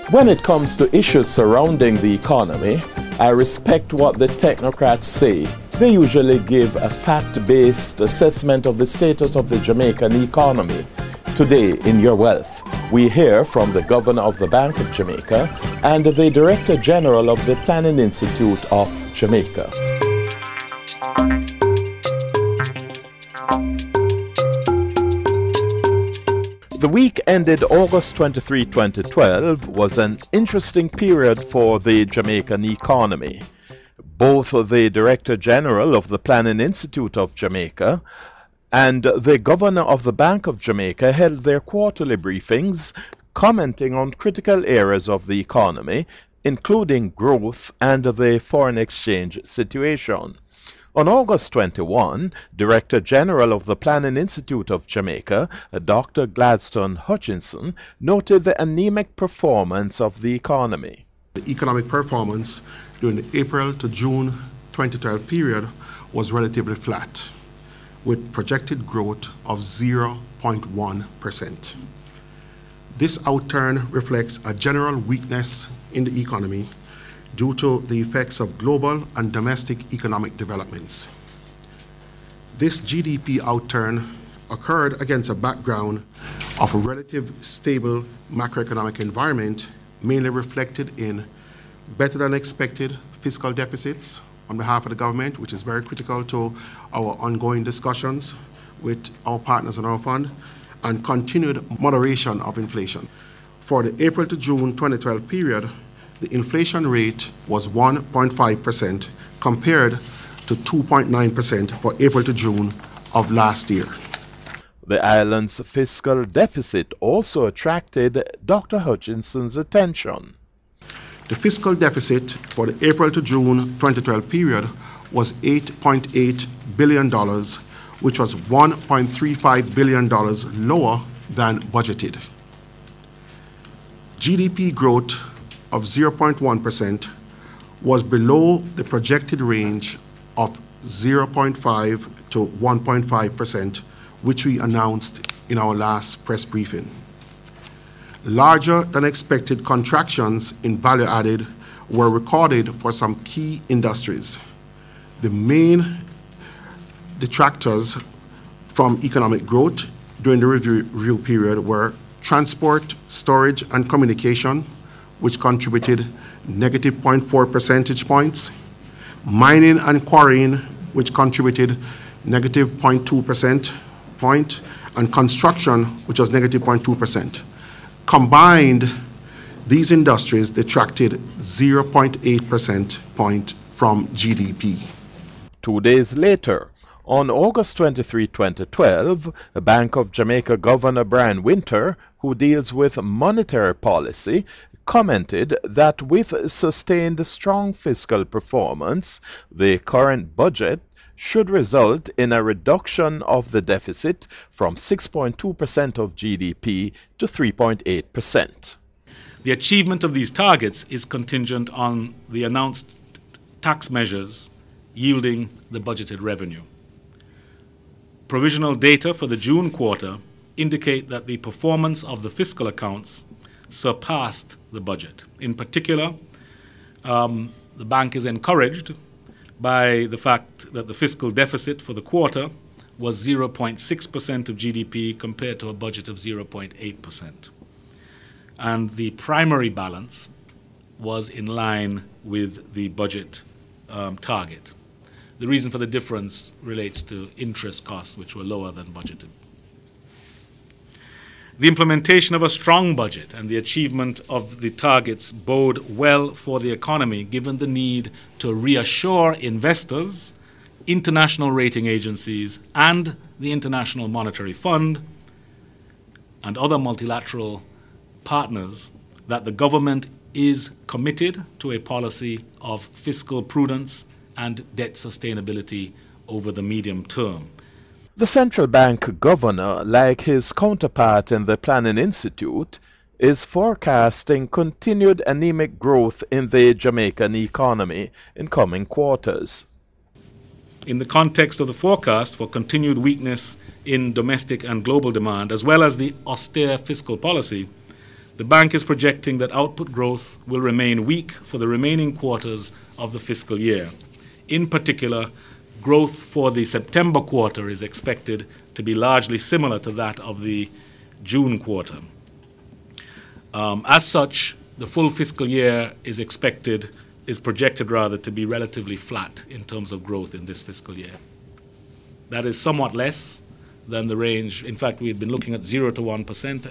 When it comes to issues surrounding the economy, I respect what the technocrats say. They usually give a fact-based assessment of the status of the Jamaican economy. Today in Your Wealth, we hear from the Governor of the Bank of Jamaica and the Director General of the Planning Institute of Jamaica. The week ended August 23, 2012 was an interesting period for the Jamaican economy. Both the Director General of the Planning Institute of Jamaica and the Governor of the Bank of Jamaica held their quarterly briefings commenting on critical areas of the economy, including growth and the foreign exchange situation. On August 21, Director General of the Planning Institute of Jamaica, Dr. Gladstone Hutchinson, noted the anemic performance of the economy. The economic performance during the April to June 2012 period was relatively flat, with projected growth of 0.1%. This outturn reflects a general weakness in the economy due to the effects of global and domestic economic developments. This GDP outturn occurred against a background of a relatively stable macroeconomic environment, mainly reflected in better than expected fiscal deficits on behalf of the government, which is very critical to our ongoing discussions with our partners in our fund, and continued moderation of inflation. For the April to June 2012 period, the inflation rate was 1.5% compared to 2.9% for April to June of last year. The island's fiscal deficit also attracted Dr. Hutchinson's attention. The fiscal deficit for the April to June 2012 period was $8.8 billion, which was $1.35 billion lower than budgeted. GDP growth of 0.1% was below the projected range of 0.5 to 1.5%, which we announced in our last press briefing. Larger than expected contractions in value added were recorded for some key industries. The main detractors from economic growth during the review period were transport, storage, and communication, which contributed negative 0.4 percentage points, mining and quarrying, which contributed negative 0.2% point, and construction, which was negative 0.2%. Combined, these industries detracted 0.8% point from GDP. 2 days later, on August 23, 2012, Bank of Jamaica Governor Brian Winter, who deals with monetary policy, commented that with sustained strong fiscal performance, the current budget should result in a reduction of the deficit from 6.2% of GDP to 3.8%. The achievement of these targets is contingent on the announced tax measures yielding the budgeted revenue. Provisional data for the June quarter indicate that the performance of the fiscal accounts surpassed the budget. In particular, the bank is encouraged by the fact that the fiscal deficit for the quarter was 0.6% of GDP compared to a budget of 0.8%. And the primary balance was in line with the budget target. The reason for the difference relates to interest costs, which were lower than budgeted. The implementation of a strong budget and the achievement of the targets bode well for the economy, given the need to reassure investors, international rating agencies, and the International Monetary Fund and other multilateral partners that the government is committed to a policy of fiscal prudence and debt sustainability over the medium term. The central bank governor, like his counterpart in the Planning Institute, is forecasting continued anemic growth in the Jamaican economy in coming quarters. In the context of the forecast for continued weakness in domestic and global demand, as well as the austere fiscal policy, The bank is projecting that output growth will remain weak for the remaining quarters of the fiscal year. In particular, growth for the September quarter is expected to be largely similar to that of the June quarter. As such, the full fiscal year is projected to be relatively flat in terms of growth in this fiscal year. That is somewhat less than the range. In fact, we've been looking at 0 to 1%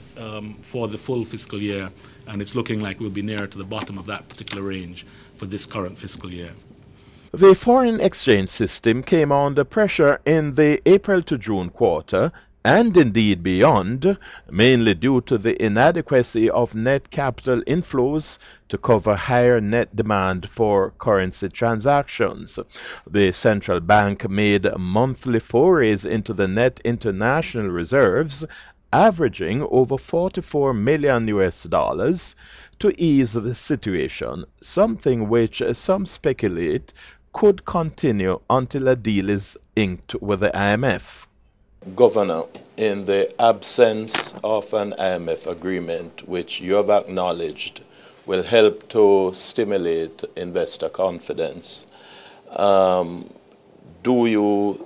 for the full fiscal year, and it's looking like we'll be nearer to the bottom of that particular range for this current fiscal year. The foreign exchange system came under pressure in the April to June quarter, and indeed beyond, mainly due to the inadequacy of net capital inflows to cover higher net demand for currency transactions. The central bank made monthly forays into the net international reserves, averaging over $44 million to ease the situation, something which some speculate could continue until a deal is inked with the IMF. Governor, in the absence of an IMF agreement, which you have acknowledged will help to stimulate investor confidence, do you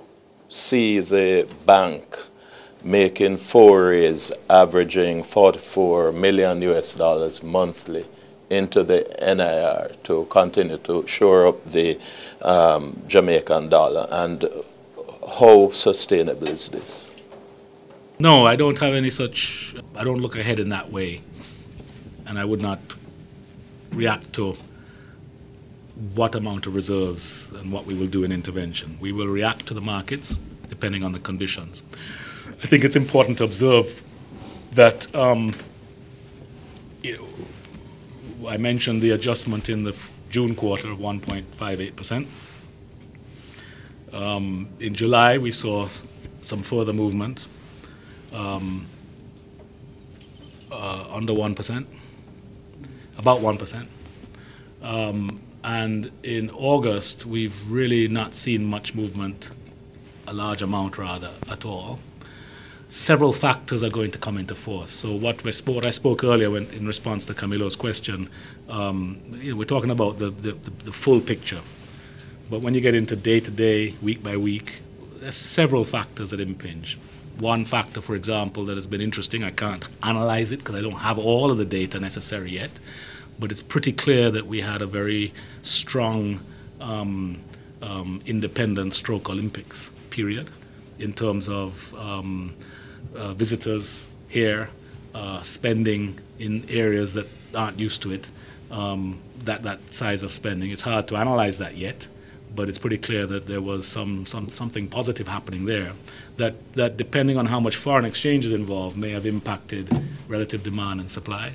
see the bank making forays averaging $44 million monthly into the NIR to continue to shore up the Jamaican dollar? And how sustainable is this? No, I don't have any such, I don't look ahead in that way. And I would not react to what amount of reserves and what we will do in intervention. We will react to the markets depending on the conditions. I think it's important to observe that I mentioned the adjustment in the June quarter of 1.58%. In July, we saw some further movement, under 1%, about 1%. And in August, we've really not seen much movement, a large amount rather, at all. Several factors are going to come into force. So what I spoke earlier in response to Camilo's question, we're talking about the full picture. But when you get into day-to-day, week-by-week, there's several factors that impinge. One factor, for example, that has been interesting, I can't analyze it because I don't have all of the data necessary yet, but it's pretty clear that we had a very strong independent stroke Olympics period in terms of visitors here, spending in areas that aren't used to it, that size of spending. It's hard to analyze that yet, but it's pretty clear that there was something positive happening there that depending on how much foreign exchange is involved may have impacted relative demand and supply.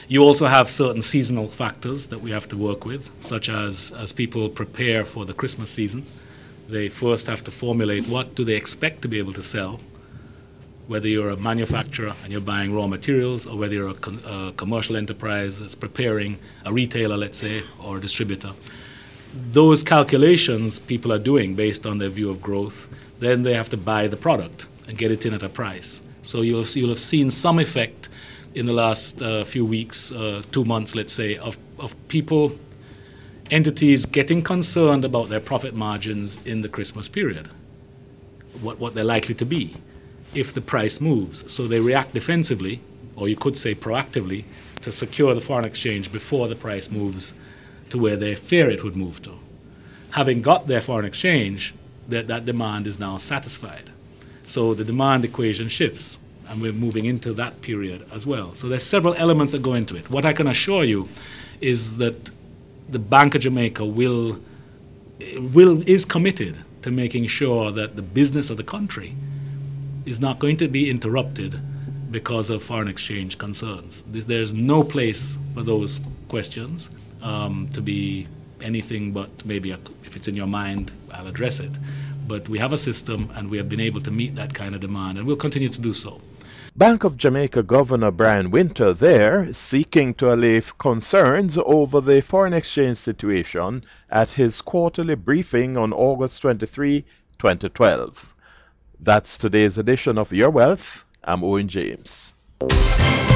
You also have certain seasonal factors that we have to work with, such as people prepare for the Christmas season. They first have to formulate what do they expect to be able to sell, whether you're a manufacturer and you're buying raw materials, or whether you're a commercial enterprise that's preparing, a retailer, let's say, or a distributor. Those calculations people are doing based on their view of growth. Then they have to buy the product and get it in at a price. So you'll have seen some effect in the last few weeks, 2 months, let's say, of people, entities getting concerned about their profit margins in the Christmas period, what they're likely to be if the price moves. So they react defensively, or you could say proactively, to secure the foreign exchange before the price moves to where they fear it would move to. Having got their foreign exchange, that demand is now satisfied. So the demand equation shifts, and we're moving into that period as well. So there's several elements that go into it. What I can assure you is that the Bank of Jamaica is committed to making sure that the business of the country is not going to be interrupted because of foreign exchange concerns. There's no place for those questions to be anything but maybe if it's in your mind, I'll address it. But we have a system, and we have been able to meet that kind of demand, and we'll continue to do so. Bank of Jamaica Governor Brian Winter there seeking to allay concerns over the foreign exchange situation at his quarterly briefing on August 23, 2012. That's today's edition of Your Wealth. I'm Owen James. you.